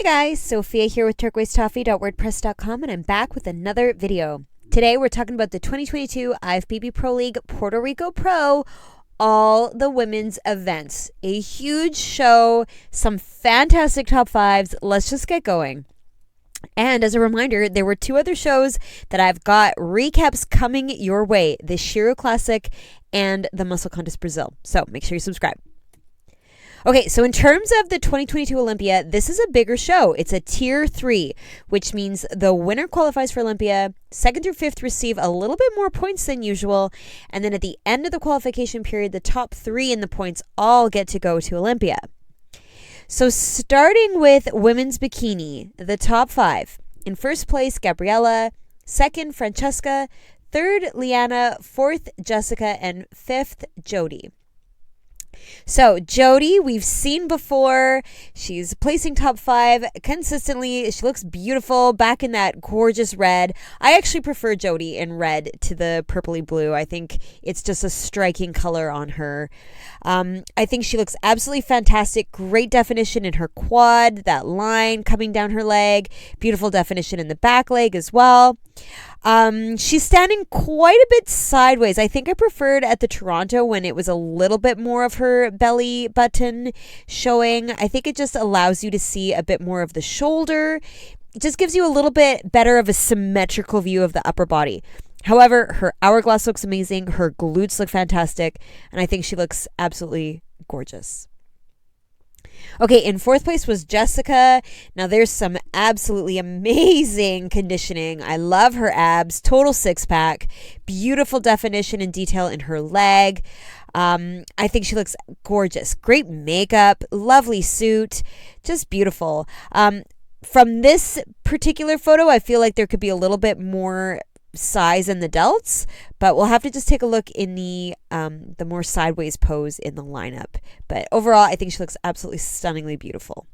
Hey guys, Sophia here with turquoisetoffee.wordpress.com, and I'm back with another video. Today we're talking about the 2022 IFBB Pro League Puerto Rico Pro, all the women's events. A huge show, some fantastic top fives. Let's just get going. And as a reminder, there were two other shows that I've got recaps coming your way, the Shiro Classic and the Muscle Contest Brazil. So make sure you subscribe. Okay, so in terms of the 2022 Olympia, this is a bigger show. It's a tier 3, which means the winner qualifies for Olympia. 2nd through 5th receive a little bit more points than usual. And then at the end of the qualification period, the top 3 in the points all get to go to Olympia. So starting with women's bikini, the top 5. In first place, Gabriella. 2nd, Francesca. 3rd, Liana. 4th, Jessica. And 5th, Jody. So Jody, we've seen before. She's placing top 5 consistently. She looks beautiful back in that gorgeous red. I actually prefer Jody in red to the purpley blue. I think it's just a striking color on her. I think she looks absolutely fantastic. Great definition in her quad, that line coming down her leg. Beautiful definition in the back leg as well. She's standing quite a bit sideways. I think I preferred at the Toronto when it was a little bit more of her belly button showing. I think it just allows you to see a bit more of the shoulder. It just gives you a little bit better of a symmetrical view of the upper body. However, her hourglass looks amazing. Her glutes look fantastic. And I think she looks absolutely gorgeous. Okay, in 4th place was Jessica. Now there's some absolutely amazing conditioning. I love her abs, total 6-pack, beautiful definition and detail in her leg. I think she looks gorgeous. Great makeup, lovely suit, just beautiful. From this particular photo, I feel like there could be a little bit more size in the delts, but we'll have to just take a look in the more sideways pose in the lineup. But overall, I think she looks absolutely stunningly beautiful.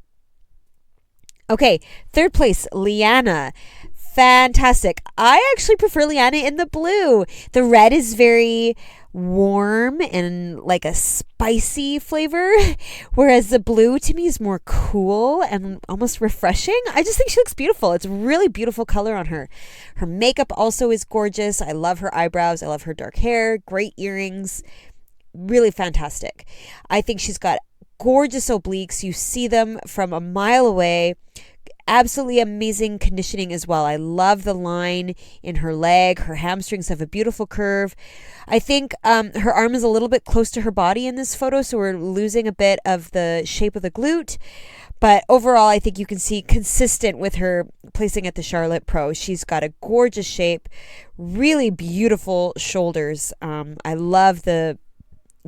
Okay, 3rd place, Liana. Fantastic. I actually prefer Liana in the blue. The red is very warm and like a spicy flavor, whereas the blue to me is more cool and almost refreshing. I just think she looks beautiful. It's a really beautiful color on her. Her makeup also is gorgeous. I love her eyebrows. I love her dark hair, great earrings, really fantastic. I think she's got gorgeous obliques. You see them from a mile away. Absolutely amazing conditioning as well. I love the line in her leg. Her hamstrings have a beautiful curve. I think her arm is a little bit close to her body in this photo, so we're losing a bit of the shape of the glute. But overall, I think you can see consistent with her placing at the Charlotte Pro. She's got a gorgeous shape, really beautiful shoulders. I love the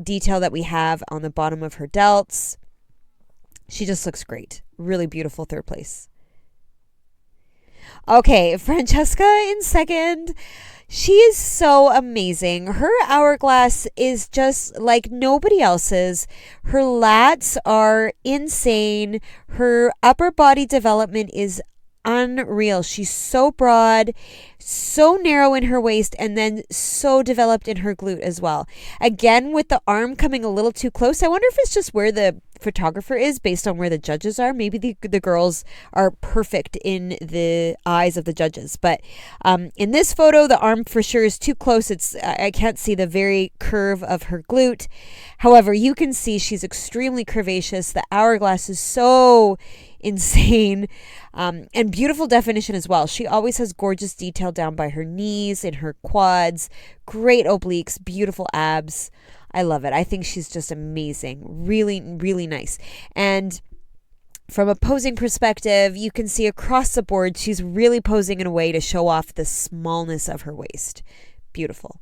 detail that we have on the bottom of her delts. She just looks great. Really beautiful 3rd place. Okay, Francesca in 2nd. She is so amazing. Her hourglass is just like nobody else's. Her lats are insane. Her upper body development is unreal. She's so broad, so narrow in her waist, and then so developed in her glute as well. Again, with the arm coming a little too close. I wonder if it's just where the photographer is based on where the judges are. Maybe the girls are perfect in the eyes of the judges. But in this photo, the arm for sure is too close. I can't see the very curve of her glute. However, you can see she's extremely curvaceous. The hourglass is so insane, and beautiful definition as well. She always has gorgeous detail down by her knees, in her quads, great obliques, beautiful abs. I love it. I think she's just amazing. Really, really nice. And from a posing perspective, you can see across the board, she's really posing in a way to show off the smallness of her waist. Beautiful.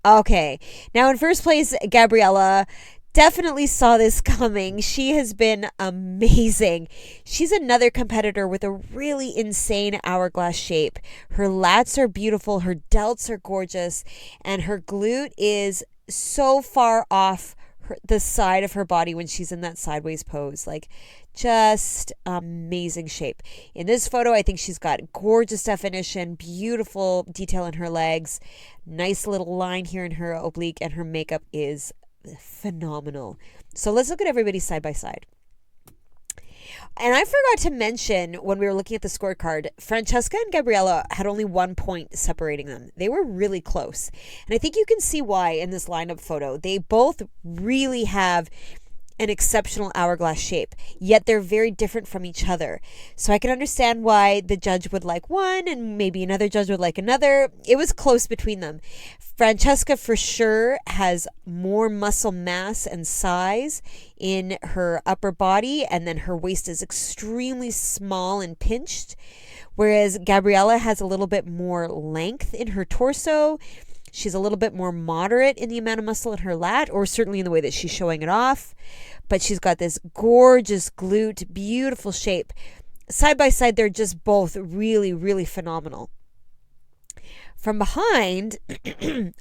Okay, now in first place, Gabriella. Definitely saw this coming. She has been amazing. She's another competitor with a really insane hourglass shape. Her lats are beautiful. Her delts are gorgeous. And her glute is so far off the side of her body when she's in that sideways pose. Like, just amazing shape. In this photo, I think she's got gorgeous definition, beautiful detail in her legs, nice little line here in her oblique, and her makeup is phenomenal. So let's look at everybody side by side. And I forgot to mention when we were looking at the scorecard, Francesca and Gabriella had only 1 point separating them. They were really close. And I think you can see why in this lineup photo. They both really have an exceptional hourglass shape, yet they're very different from each other. So I can understand why the judge would like one and maybe another judge would like another. It was close between them. Francesca for sure has more muscle mass and size in her upper body, and then her waist is extremely small and pinched, whereas Gabriella has a little bit more length in her torso. She's a little bit more moderate in the amount of muscle in her lat, or certainly in the way that she's showing it off. But she's got this gorgeous glute, beautiful shape. Side by side, they're just both really, really phenomenal. From behind,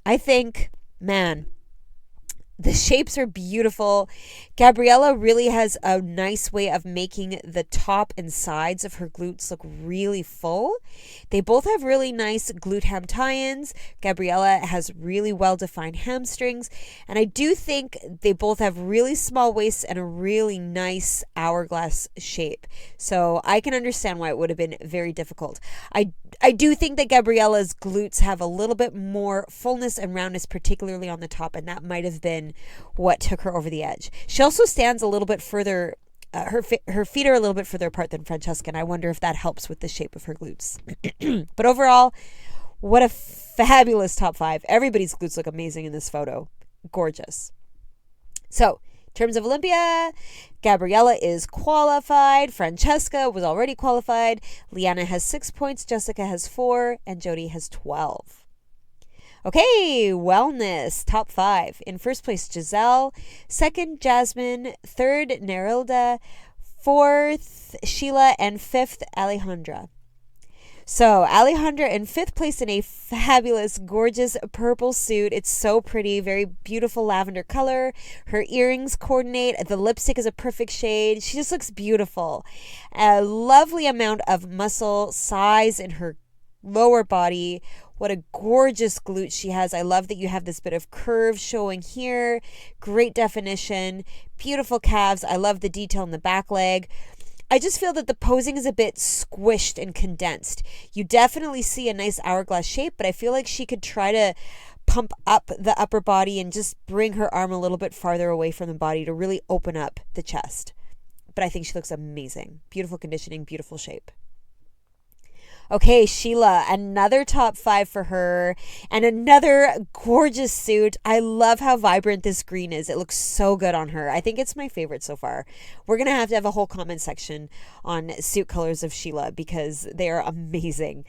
I think, man, the shapes are beautiful. Gabriella really has a nice way of making the top and sides of her glutes look really full. They both have really nice glute ham tie-ins. Gabriella has really well-defined hamstrings. And I do think they both have really small waists and a really nice hourglass shape. So I can understand why it would have been very difficult. I do think that Gabriella's glutes have a little bit more fullness and roundness, particularly on the top, and that might have been what took her over the edge. She also stands a little bit further, her feet are a little bit further apart than Francesca, and I wonder if that helps with the shape of her glutes. But overall, what a fabulous top 5. Everybody's glutes look amazing in this photo. Gorgeous. So, in terms of Olympia, Gabriella is qualified. Francesca was already qualified. Liana has 6 points. Jessica has 4. And Jody has 12. Okay, wellness, top 5. In first place, Giselle. Second, Jasmine. Third, Nerilda. Fourth, Sheila. And fifth, Alejandra. So Alejandra in 5th place in a fabulous, gorgeous purple suit. It's so pretty, very beautiful lavender color. Her earrings coordinate. The lipstick is a perfect shade. She just looks beautiful. A lovely amount of muscle size in her lower body. What a gorgeous glute she has. I love that you have this bit of curve showing here. Great definition. Beautiful calves. I love the detail in the back leg. I just feel that the posing is a bit squished and condensed. You definitely see a nice hourglass shape, but I feel like she could try to pump up the upper body and just bring her arm a little bit farther away from the body to really open up the chest. But I think she looks amazing. Beautiful conditioning, beautiful shape. Okay, Sheila, another top 5 for her and another gorgeous suit. I love how vibrant this green is. It looks so good on her. I think it's my favorite so far. We're going to have a whole comment section on suit colors of Sheila because they are amazing.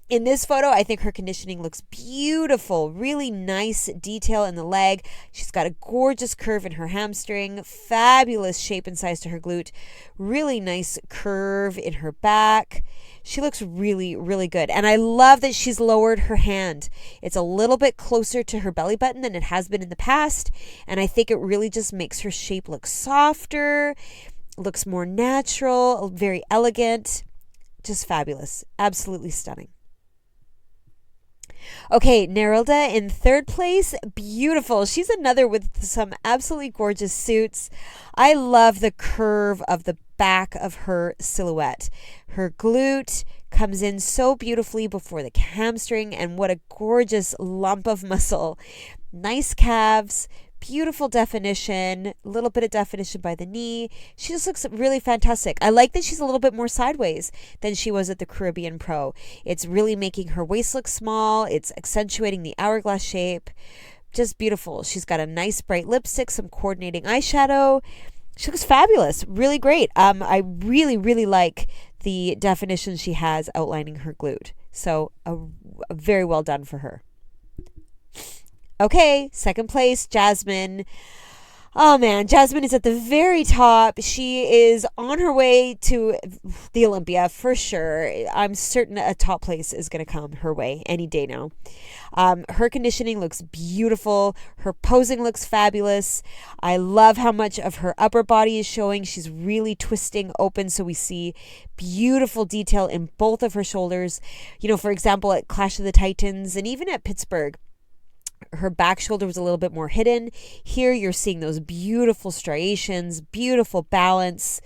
In this photo, I think her conditioning looks beautiful. Really nice detail in the leg. She's got a gorgeous curve in her hamstring. Fabulous shape and size to her glute. Really nice curve in her back. She looks really, really good. And I love that she's lowered her hand. It's a little bit closer to her belly button than it has been in the past. And I think it really just makes her shape look softer, looks more natural, very elegant. Just fabulous. Absolutely stunning. Okay, Nerilda in 3rd place. Beautiful. She's another with some absolutely gorgeous suits. I love the curve of the back of her silhouette. Her glute comes in so beautifully before the hamstring, and what a gorgeous lump of muscle. Nice calves, beautiful definition, a little bit of definition by the knee. She just looks really fantastic. I like that she's a little bit more sideways than she was at the Caribbean Pro. It's really making her waist look small. It's accentuating the hourglass shape. Just beautiful. She's got a nice bright lipstick, some coordinating eyeshadow. She looks fabulous. Really great. I really, really like the definition she has outlining her glute. So a very well done for her. Okay, 2nd place, Jasmine. Oh man, Jasmine is at the very top. She is on her way to the Olympia for sure. I'm certain a top place is going to come her way any day now. Her conditioning looks beautiful. Her posing looks fabulous. I love how much of her upper body is showing. She's really twisting open, so we see beautiful detail in both of her shoulders. You know, for example, at Clash of the Titans and even at Pittsburgh, Her back shoulder was a little bit more hidden. Here you're seeing those beautiful striations, beautiful balance,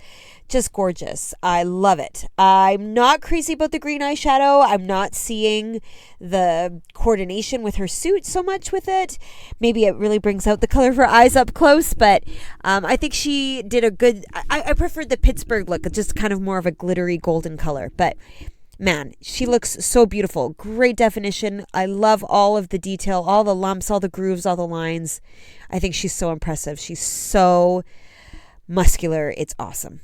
just gorgeous. I love it. I'm not crazy about the green eyeshadow. I'm not seeing the coordination with her suit so much with it. Maybe it really brings out the color of her eyes up close, but I think she did a good, I preferred the Pittsburgh look, just kind of more of a glittery golden color, but man, she looks so beautiful. Great definition. I love all of the detail, all the lumps, all the grooves, all the lines. I think she's so impressive. She's so muscular. It's awesome.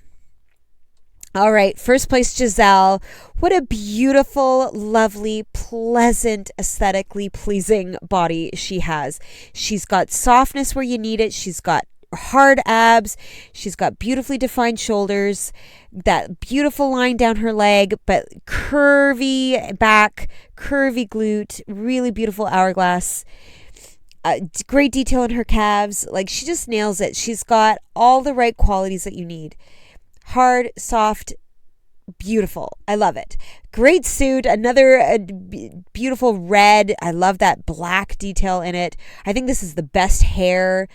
All right, first place, Giselle. What a beautiful, lovely, pleasant, aesthetically pleasing body she has. She's got softness where you need it. She's got hard abs. She's got beautifully defined shoulders, that beautiful line down her leg, but curvy back, curvy glute, really beautiful hourglass. Great detail in her calves. Like, she just nails it. She's got all the right qualities that you need. Hard, soft, beautiful. I love it. Great suit. Another beautiful red. I love that black detail in it. I think this is the best hair.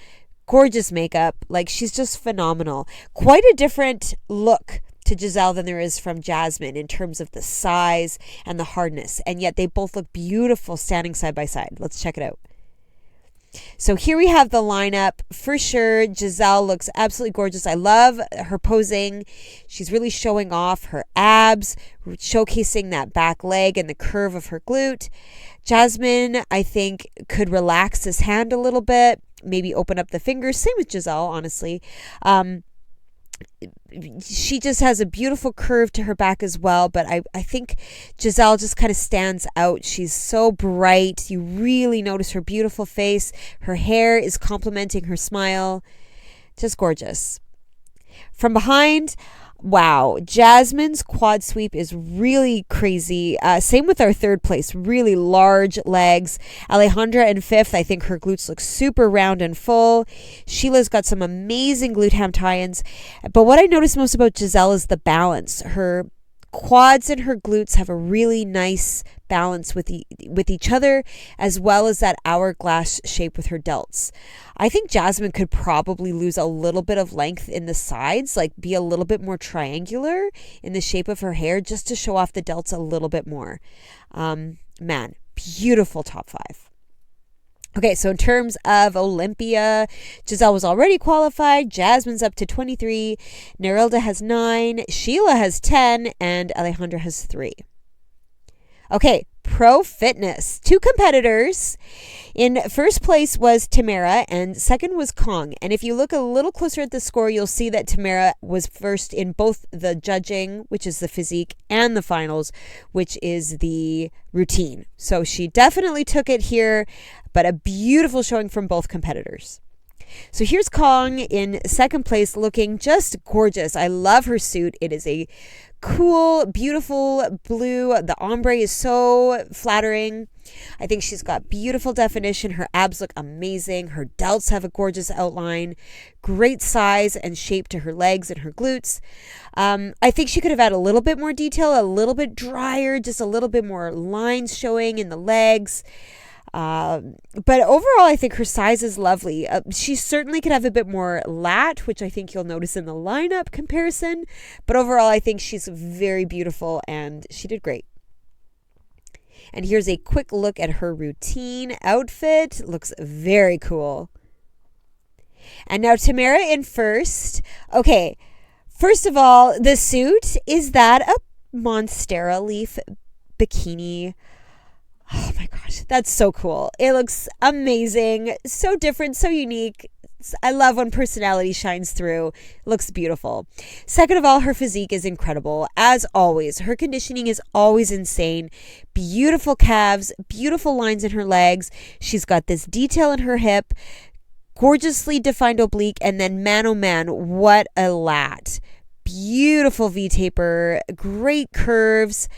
Gorgeous makeup. Like, she's just phenomenal. Quite a different look to Giselle than there is from Jasmine in terms of the size and the hardness. And yet they both look beautiful standing side by side. Let's check it out. So here we have the lineup. For sure, Giselle looks absolutely gorgeous. I love her posing. She's really showing off her abs, showcasing that back leg and the curve of her glute. Jasmine, I think, could relax this hand a little bit, maybe open up the fingers. Same with Giselle, honestly. She just has a beautiful curve to her back as well, but I think Giselle just kind of stands out. She's so bright. You really notice her beautiful face. Her hair is complementing her smile. Just gorgeous. From behind, wow, Jasmine's quad sweep is really crazy. Same with our third place, really large legs. Alejandra in fifth, I think her glutes look super round and full. Sheila's got some amazing glute ham tie-ins. But what I noticed most about Giselle is the balance. Her quads and her glutes have a really nice balance with each other, as well as that hourglass shape with her delts. I think Jasmine could probably lose a little bit of length in the sides, like be a little bit more triangular in the shape of her hair, just to show off the delts a little bit more. Man, beautiful top five. Okay, so in terms of Olympia, Giselle was already qualified. Jasmine's up to 23. Nerilda has 9. Sheila has 10. And Alejandra has 3. Okay, Pro Fitness. 2 competitors. In first place was Tamara and second was Kong. And if you look a little closer at the score, you'll see that Tamara was first in both the judging, which is the physique, and the finals, which is the routine. So she definitely took it here, but a beautiful showing from both competitors. So here's Kong in second place, looking just gorgeous. I love her suit. It is a cool, beautiful blue. The ombre is so flattering. I think she's got beautiful definition. Her abs look amazing. Her delts have a gorgeous outline. Great size and shape to her legs and her glutes. I think she could have had a little bit more detail, a little bit drier, just a little bit more lines showing in the legs. But overall, I think her size is lovely. She certainly could have a bit more lat, which I think you'll notice in the lineup comparison. But overall, I think she's very beautiful and she did great. And here's a quick look at her routine outfit. Looks very cool. And now Tamara in first. Okay, first of all, the suit, is that a Monstera leaf bikini? Oh my gosh, that's so cool. It looks amazing. So different, so unique. I love when personality shines through. It looks beautiful. Second of all, her physique is incredible. As always, her conditioning is always insane. Beautiful calves, beautiful lines in her legs. She's got this detail in her hip, gorgeously defined oblique, and then man, oh man, what a lat. Beautiful V-taper, great curves,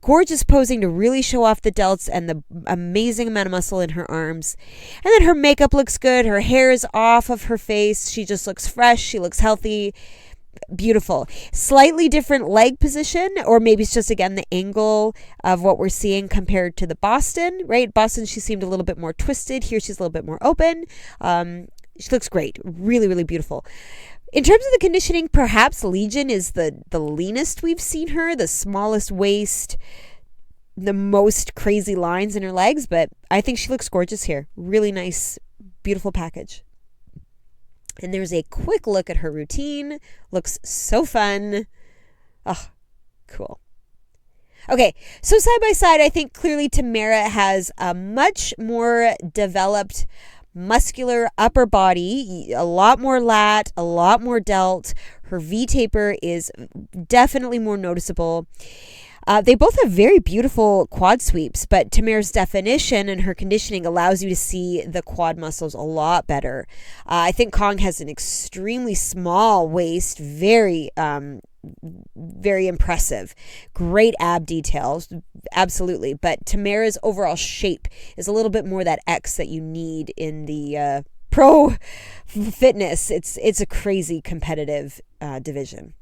gorgeous posing to really show off the delts and the amazing amount of muscle in her arms. And then her makeup looks good. Her hair is off of her face. She just looks fresh. She looks healthy. beautiful. Slightly different leg position, or maybe it's just, again, the angle of what we're seeing compared to the Boston, right? Boston, she seemed a little bit more twisted. Here, she's a little bit more open. She looks great. Really, really beautiful. In terms of the conditioning, perhaps Legion is the leanest we've seen her, the smallest waist, the most crazy lines in her legs, but I think she looks gorgeous here. Really nice, beautiful package. And there's a quick look at her routine. Looks so fun. Oh, cool. Okay, so side by side, I think clearly Tamara has a much more developed muscular upper body, a lot more lat, a lot more delt. Her V-taper is definitely more noticeable. They both have very beautiful quad sweeps, but Tamara's definition and her conditioning allows you to see the quad muscles a lot better. I think Kong has an extremely small waist, very impressive. Great ab details, absolutely. But Tamara's overall shape is a little bit more that X that you need in the pro fitness. It's a crazy competitive division.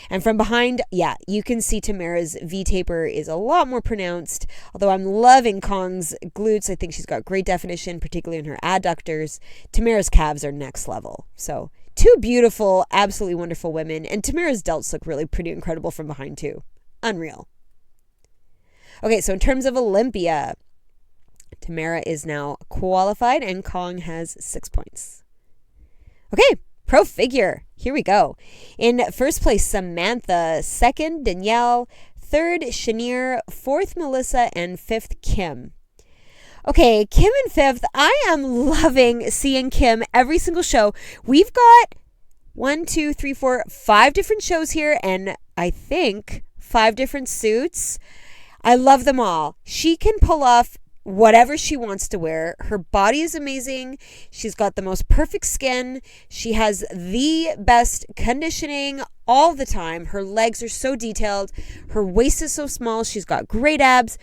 And from behind, yeah, you can see Tamara's V-taper is a lot more pronounced. Although I'm loving Kong's glutes. I think she's got great definition, particularly in her adductors. Tamara's calves are next level. So two beautiful, absolutely wonderful women. And Tamara's delts look really pretty incredible from behind too. Unreal. Okay, so in terms of Olympia, Tamara is now qualified and Kong has 6 points. Okay, pro figure. Here we go. In first place, Samantha. Second, Danielle. Third, Shanier. Fourth, Melissa. And fifth, Kim. Okay, Kim in fifth. I am loving seeing Kim every single show. We've got 5 different shows here, and I think 5 different suits. I love them all. She can pull off whatever she wants to wear. Her body is amazing. She's got the most perfect skin. She has the best conditioning all the time. Her legs are so detailed. Her waist is so small. She's got great abs.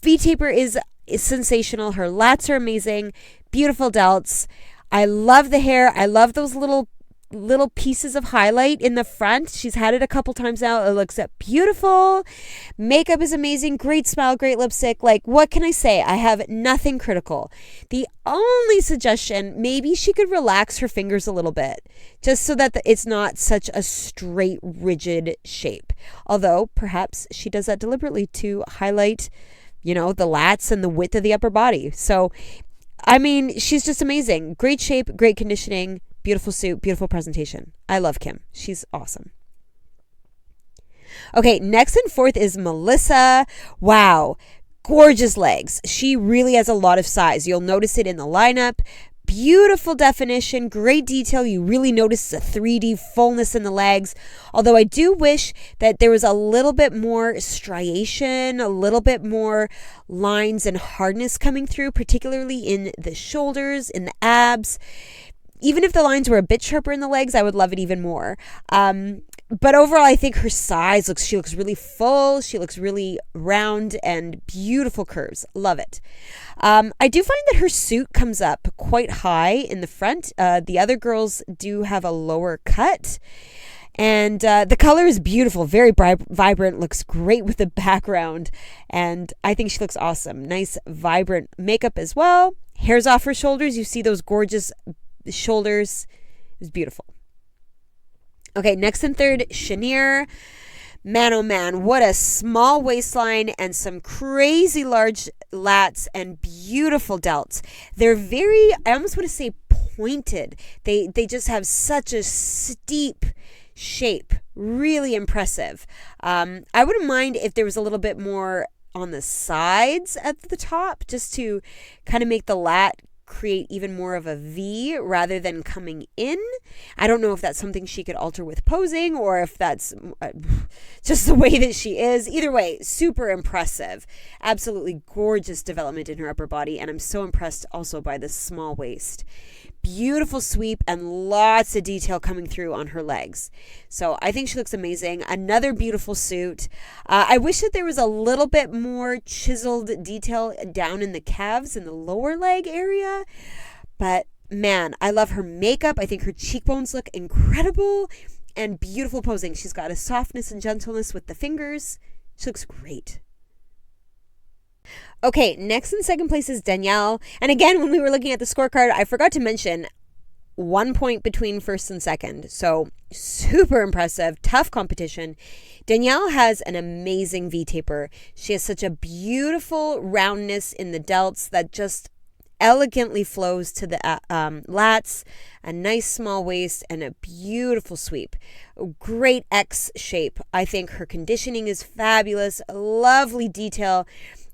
V-taper is sensational. Her lats are amazing. Beautiful delts. I love the hair. I love those little pieces of highlight in the front. She's had it a couple times now. It looks beautiful. Makeup is amazing. Great smile, great lipstick. Like, what can I say? I have nothing critical. The only suggestion, maybe she could relax her fingers a little bit, just so that it's not such a straight, rigid shape. Although, perhaps she does that deliberately to highlight, the lats and the width of the upper body. So, I mean, she's just amazing. Great shape, great conditioning. Beautiful suit, beautiful presentation. I love Kim. She's awesome. Okay, next and fourth is Melissa. Wow, gorgeous legs. She really has a lot of size. You'll notice it in the lineup. Beautiful definition, great detail. You really notice the 3D fullness in the legs. Although I do wish that there was a little bit more striation, a little bit more lines and hardness coming through, particularly in the shoulders, in the abs. Even if the lines were a bit sharper in the legs, I would love it even more. But overall, I think her size she looks really full. She looks really round and beautiful curves. Love it. I do find that her suit comes up quite high in the front. The other girls do have a lower cut. And the color is beautiful, very vibrant, looks great with the background. And I think she looks awesome. Nice, vibrant makeup as well. Hair's off her shoulders. You see those gorgeous shoulders. It was beautiful. Okay, next and third, Shanier. Man, oh man, what a small waistline and some crazy large lats and beautiful delts. They're very, I almost want to say pointed. They just have such a steep shape. Really impressive. I wouldn't mind if there was a little bit more on the sides at the top, just to kind of make the lat create even more of a V rather than coming in. I don't know if that's something she could alter with posing, or if that's just the way that she is. Either way, super impressive. Absolutely gorgeous development in her upper body, and I'm so impressed also by this small waist. Beautiful sweep and lots of detail coming through on her legs. So I think she looks amazing. Another beautiful suit. I wish that there was a little bit more chiseled detail down in the calves and the lower leg area. But man, I love her makeup. I think her cheekbones look incredible. and beautiful posing. She's got a softness and gentleness with the fingers. She looks great. Okay, next in second place is Danielle. And again, when we were looking at the scorecard, I forgot to mention 1 point between first and second. So super impressive, tough competition. Danielle has an amazing V-taper. She has such a beautiful roundness in the delts that just elegantly flows to the lats, a nice small waist, and a beautiful sweep. A great X shape. I think her conditioning is fabulous. A lovely detail.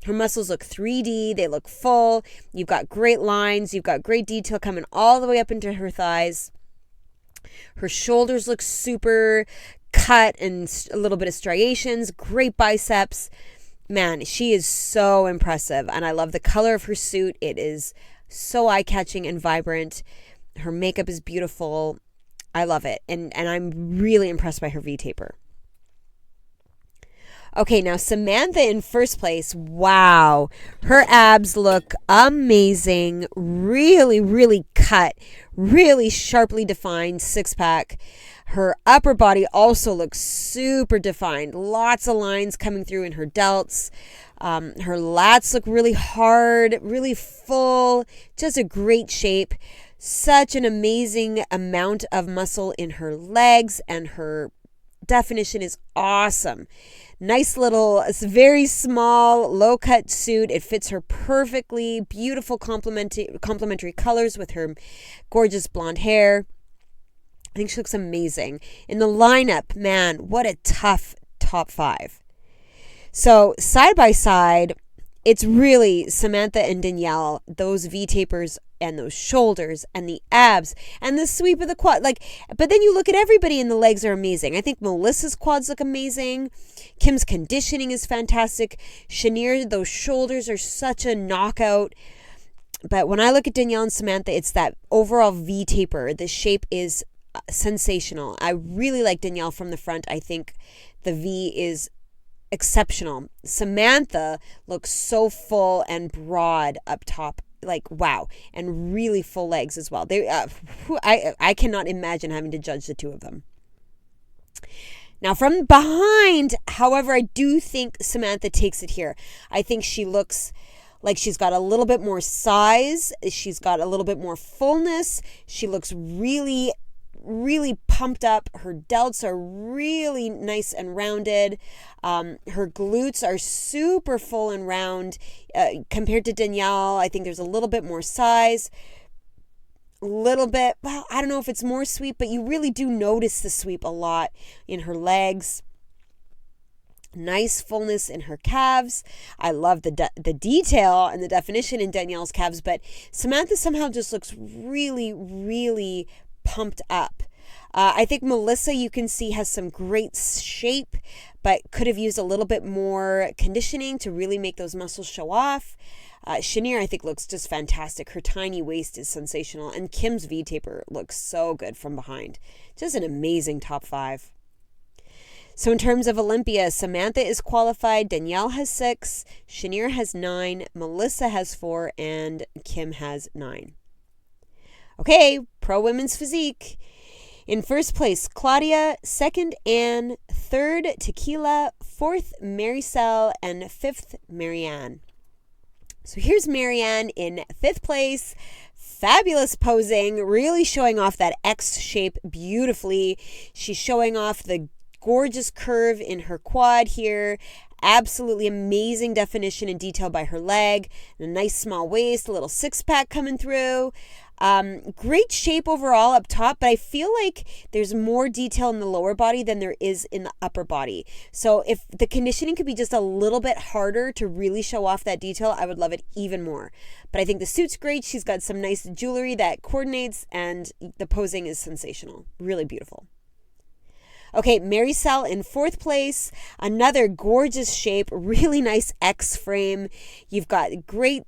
Her muscles look 3D. They look full. You've got great lines. You've got great detail coming all the way up into her thighs. Her shoulders look super cut and a little bit of striations. Great biceps. Man, she is so impressive. And I love the color of her suit. It is so eye-catching and vibrant. Her makeup is beautiful. I love it. And I'm really impressed by her V-taper. Okay, now Samantha in first place. Wow. Her abs look amazing. Really, really cut. Really sharply defined six-pack. Her upper body also looks super defined. Lots of lines coming through in her delts. Her lats look really hard, really full. Just a great shape. Such an amazing amount of muscle in her legs, and her definition is awesome. Nice little, it's a very small, low-cut suit. It fits her perfectly. Beautiful complementary colors with her gorgeous blonde hair. I think she looks amazing. In the lineup, man, what a tough top 5. So side by side, it's really Samantha and Danielle, those V-tapers and those shoulders and the abs and the sweep of the quad. But then you look at everybody and the legs are amazing. I think Melissa's quads look amazing. Kim's conditioning is fantastic. Chenier, those shoulders are such a knockout. But when I look at Danielle and Samantha, it's that overall V-taper. The shape is sensational. I really like Danielle from the front. I think the V is exceptional. Samantha looks so full and broad up top, wow, and really full legs as well. I cannot imagine having to judge the two of them. Now from behind, however, I do think Samantha takes it here. I think she looks like she's got a little bit more size. She's got a little bit more fullness. She looks really, really pumped up. Her delts are really nice and rounded. Her glutes are super full and round. Compared to Danielle, I think there's a little bit more size. A little bit, well, I don't know if it's more sweep, but you really do notice the sweep a lot in her legs. Nice fullness in her calves. I love the detail and the definition in Danielle's calves, but Samantha somehow just looks really, really pumped up. I think Melissa, you can see, has some great shape, but could have used a little bit more conditioning to really make those muscles show off. Chenier, I think, looks just fantastic. Her tiny waist is sensational. And Kim's V-taper looks so good from behind. Just an amazing top 5. So in terms of Olympia, Samantha is qualified. Danielle has 6. Chenier has 9. Melissa has 4. And Kim has 9. Okay, Pro Women's Physique. In first place, Claudia. Second, Anne. Third, Tequila. Fourth, Maricel. And fifth, Marianne. So here's Marianne in 5th place. Fabulous posing, really showing off that X shape beautifully. She's showing off the gorgeous curve in her quad here. Absolutely amazing definition and detail by her leg. And a nice small waist, a little six-pack coming through. Great shape overall up top, but I feel like there's more detail in the lower body than there is in the upper body. So if the conditioning could be just a little bit harder to really show off that detail, I would love it even more. But I think the suit's great. She's got some nice jewelry that coordinates, and the posing is sensational. Really beautiful. Okay, Maricel in 4th place. Another gorgeous shape, really nice X frame. You've got great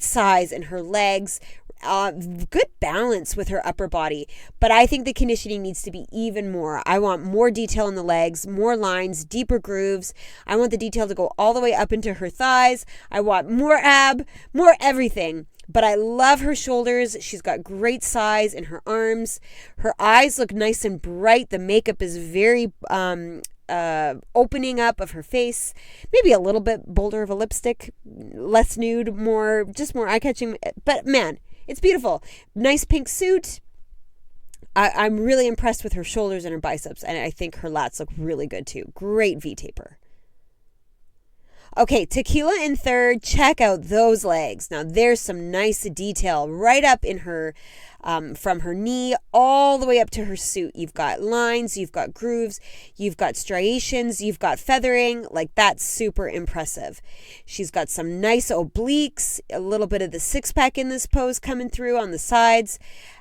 size in her legs. Good balance with her upper body, but I think the conditioning needs to be even more. I want more detail in the legs, more lines, deeper grooves. I want the detail to go all the way up into her thighs. I want more ab, more everything. But I love her shoulders. She's got great size in her arms. Her eyes look nice and bright. The makeup is very opening up of her face. Maybe a little bit bolder of a lipstick, less nude, more eye-catching. But man, it's beautiful. Nice pink suit. I'm really impressed with her shoulders and her biceps, and I think her lats look really good too. Great V-taper. Okay, Tequila in third. Check out those legs. Now, there's some nice detail right up in her, from her knee all the way up to her suit. You've got lines, you've got grooves, you've got striations, you've got feathering. Like, that's super impressive. She's got some nice obliques, a little bit of the six-pack in this pose coming through on the sides.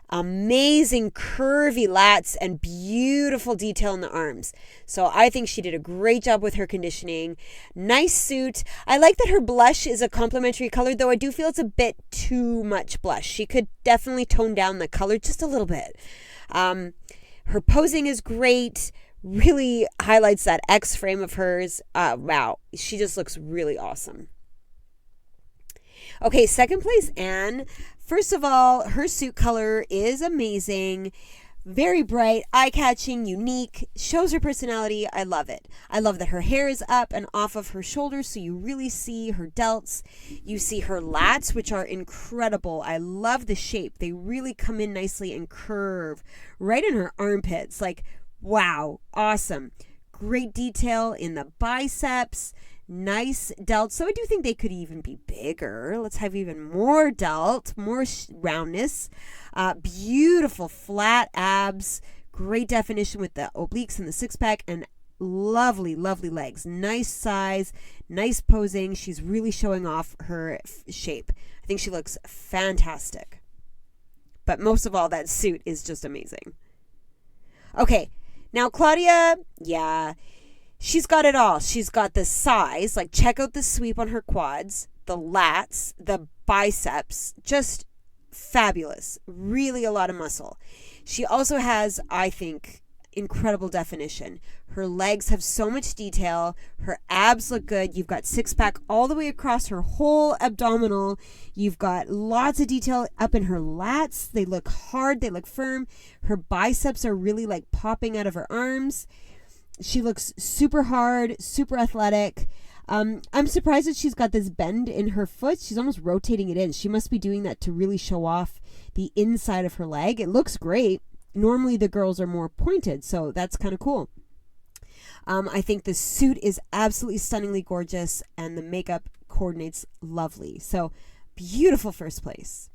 Amazing curvy lats and beautiful detail in the arms. So I think she did a great job with her conditioning. Nice suit. I like that her blush is a complementary color, though I do feel it's a bit too much blush. She could definitely tone down the color just a little bit. Her posing is great. Really highlights that X frame of hers. Wow. She just looks really awesome. Okay, second place, Anne. First of all, her suit color is amazing. Very bright, eye-catching, unique, shows her personality. I love it. I love that her hair is up and off of her shoulders, so you really see her delts. You see her lats, which are incredible. I love the shape. They really come in nicely and curve right in her armpits. Like, wow, awesome. Great detail in the biceps. Nice delt. So I do think they could even be bigger. Let's have even more delt, more roundness. Beautiful flat abs. Great definition with the obliques and the six-pack, and lovely, lovely legs. Nice size, nice posing. She's really showing off her shape. I think she looks fantastic. But most of all, that suit is just amazing. Okay, now Claudia, yeah, she's got it all. She's got the size, like check out the sweep on her quads, the lats, the biceps, just fabulous. Really a lot of muscle. She also has, I think, incredible definition. Her legs have so much detail. Her abs look good. You've got six-pack all the way across her whole abdominal. You've got lots of detail up in her lats. They look hard. They look firm. Her biceps are really like popping out of her arms. She looks super hard, super athletic. I'm surprised that she's got this bend in her foot. She's almost rotating it in. She must be doing that to really show off the inside of her leg. It looks great. Normally the girls are more pointed, so that's kind of cool. I think the suit is absolutely stunningly gorgeous, and the makeup coordinates lovely. So beautiful first place.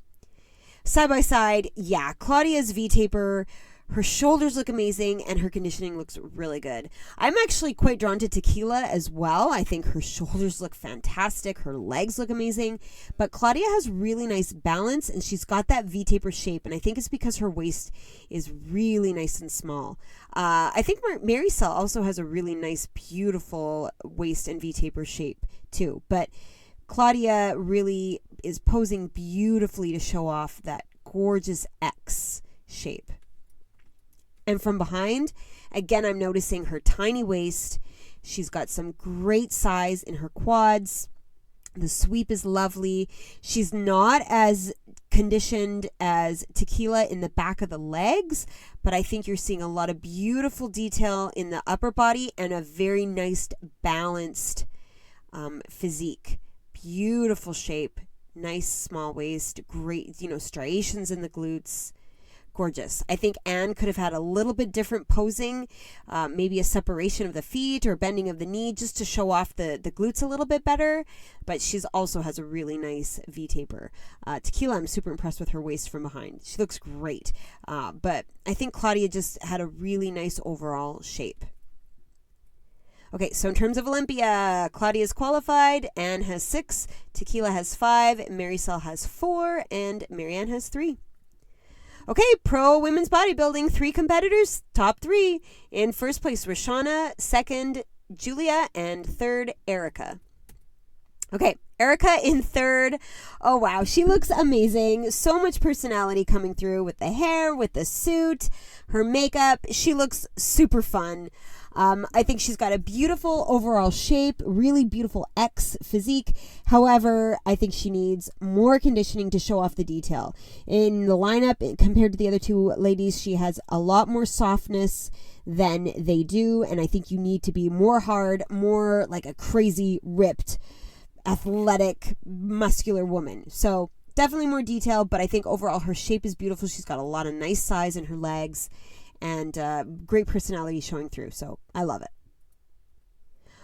Side by side, yeah, Claudia's V-taper. Her shoulders look amazing, and her conditioning looks really good. I'm actually quite drawn to Tequila as well. I think her shoulders look fantastic. Her legs look amazing. But Claudia has really nice balance, and she's got that V-taper shape, and I think it's because her waist is really nice and small. I think Marycel also has a really nice, beautiful waist and V-taper shape too. But Claudia really is posing beautifully to show off that gorgeous X shape. And from behind, again, I'm noticing her tiny waist. She's got some great size in her quads. The sweep is lovely. She's not as conditioned as Tequila in the back of the legs, but I think you're seeing a lot of beautiful detail in the upper body and a very nice balanced physique. Beautiful shape, nice small waist, great, striations in the glutes. Gorgeous. I think Anne could have had a little bit different posing, maybe a separation of the feet or bending of the knee just to show off the glutes a little bit better, but she's also has a really nice V-taper. Tequila, I'm super impressed with her waist from behind. She looks great, but I think Claudia just had a really nice overall shape. Okay, so in terms of Olympia, Claudia's qualified, Anne has 6, Tequila has 5, Marycel has 4, and Marianne has 3. Okay, pro women's bodybuilding, 3 competitors, top 3. In first place, Rashana, second, Julia, and third, Erica. Okay, Erica in third. Oh, wow, she looks amazing. So much personality coming through with the hair, with the suit, her makeup. She looks super fun. I think she's got a beautiful overall shape, really beautiful X physique. However, I think she needs more conditioning to show off the detail. In the lineup, compared to the other two ladies, she has a lot more softness than they do. And I think you need to be more hard, more like a crazy, ripped, athletic, muscular woman. So definitely more detail, but I think overall her shape is beautiful. She's got a lot of nice size in her legs and great personality showing through. So I love it.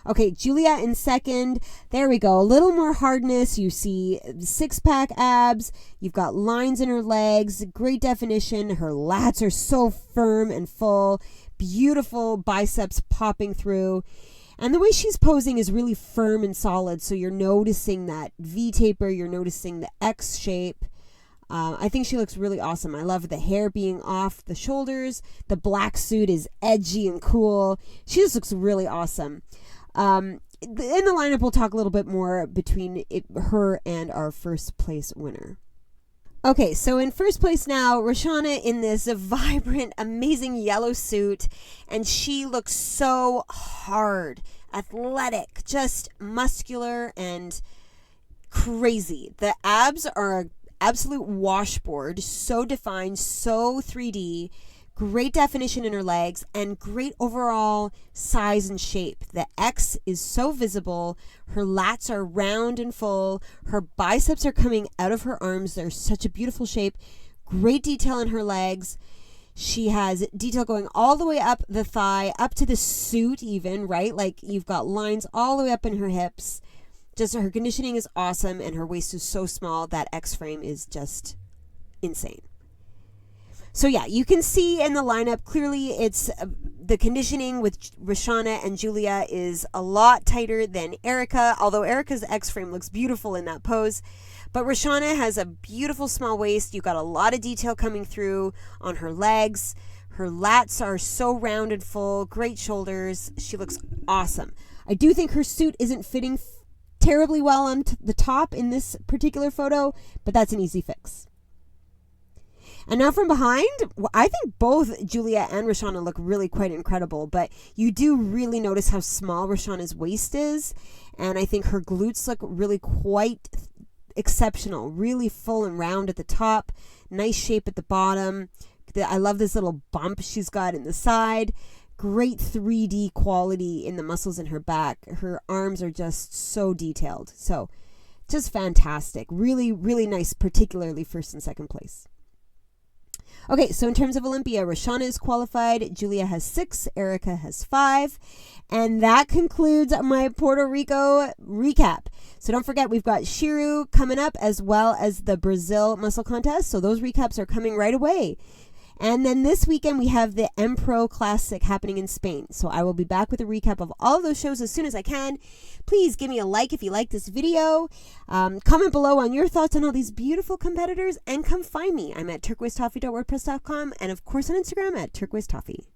Okay, Julia in second. There we go. A little more hardness. You see six-pack abs. You've got lines in her legs. Great definition. Her lats are so firm and full. Beautiful biceps popping through. And the way she's posing is really firm and solid. So you're noticing that V taper. You're noticing the X shape. I think she looks really awesome. I love the hair being off the shoulders. The black suit is edgy and cool. She just looks really awesome. In the lineup, we'll talk a little bit more between her and our first place winner. Okay, so in first place now, Roshana in this vibrant, amazing yellow suit, and she looks so hard, athletic, just muscular and crazy. The abs are a absolute washboard, so defined, so 3D, great definition in her legs, and great overall size and shape. The X is so visible. Her lats are round and full. Her biceps are coming out of her arms. They're such a beautiful shape. Great detail in her legs. She has detail going all the way up the thigh, up to the suit even, right? Like you've got lines all the way up in her hips. Just her conditioning is awesome, and her waist is so small. That X frame is just insane. So yeah, you can see in the lineup, clearly it's the conditioning with Roshana and Julia is a lot tighter than Erica, although Erica's X frame looks beautiful in that pose. But Roshana has a beautiful small waist. You've got a lot of detail coming through on her legs. Her lats are so round and full, great shoulders. She looks awesome. I do think her suit isn't fitting terribly well on the top in this particular photo, but that's an easy fix. And now from behind, I think both Julia and Roshana look really quite incredible, but you do really notice how small Roshana's waist is, and I think her glutes look really quite exceptional, really full and round at the top, nice shape at the bottom. I love this little bump she's got in the side. Great 3D quality in the muscles in her back. Her arms are just so detailed. So just fantastic. Really, really nice, particularly first and second place. Okay, so in terms of Olympia, Roshana is qualified. Julia has 6. Erica has 5. And that concludes my Puerto Rico recap. So don't forget, we've got Shiru coming up as well as the Brazil muscle contest. So those recaps are coming right away. And then this weekend, we have the M-Pro Classic happening in Spain. So I will be back with a recap of all of those shows as soon as I can. Please give me a like if you like this video. Comment below on your thoughts on all these beautiful competitors. And come find me. I'm at turquoisetoffee.wordpress.com. And of course on Instagram at turquoisetoffee.